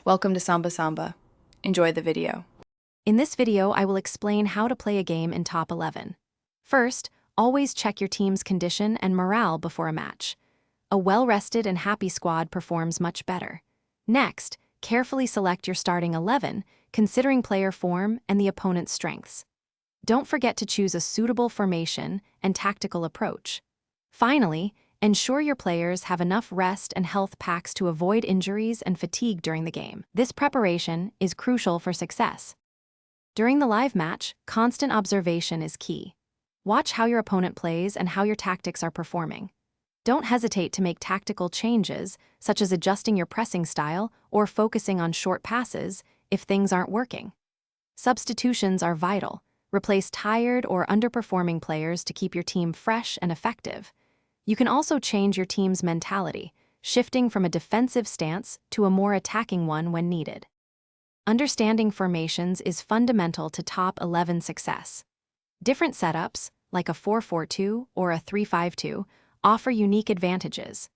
Welcome to Samba Samba. Enjoy the video. In this video, I will explain how to play a game in Top 11. First, always check your team's condition and morale before a match. A well-rested and happy squad performs much better. Next, carefully select your starting 11, considering player form and the opponent's strengths. Don't forget to choose a suitable formation and tactical approach. Finally, ensure your players have enough rest and health packs to avoid injuries and fatigue during the game. This preparation is crucial for success. During the live match, constant observation is key. Watch how your opponent plays and how your tactics are performing. Don't hesitate to make tactical changes, such as adjusting your pressing style or focusing on short passes if things aren't working. Substitutions are vital. Replace tired or underperforming players to keep your team fresh and effective. You can also change your team's mentality, shifting from a defensive stance to a more attacking one when needed. Understanding formations is fundamental to Top 11 success. Different setups, like a 4-4-2 or a 3-5-2, offer unique advantages.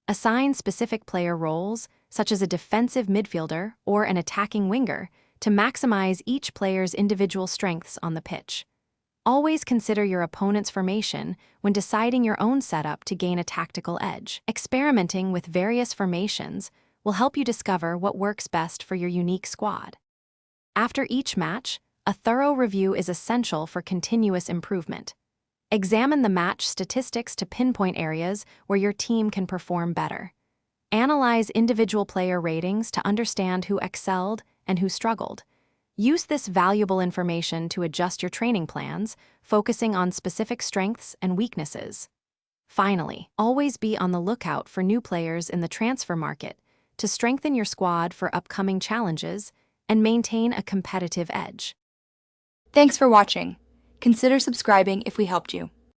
Assign specific player roles, such as a defensive midfielder or an attacking winger, to maximize each player's individual strengths on the pitch. Always consider your opponent's formation when deciding your own setup to gain a tactical edge. Experimenting with various formations will help you discover what works best for your unique squad. After each match, a thorough review is essential for continuous improvement. Examine the match statistics to pinpoint areas where your team can perform better. Analyze individual player ratings to understand who excelled and who struggled. Use this valuable information to adjust your training plans, focusing on specific strengths and weaknesses. Finally, always be on the lookout for new players in the transfer market to strengthen your squad for upcoming challenges and maintain a competitive edge. Thanks for watching. Consider subscribing if we helped you.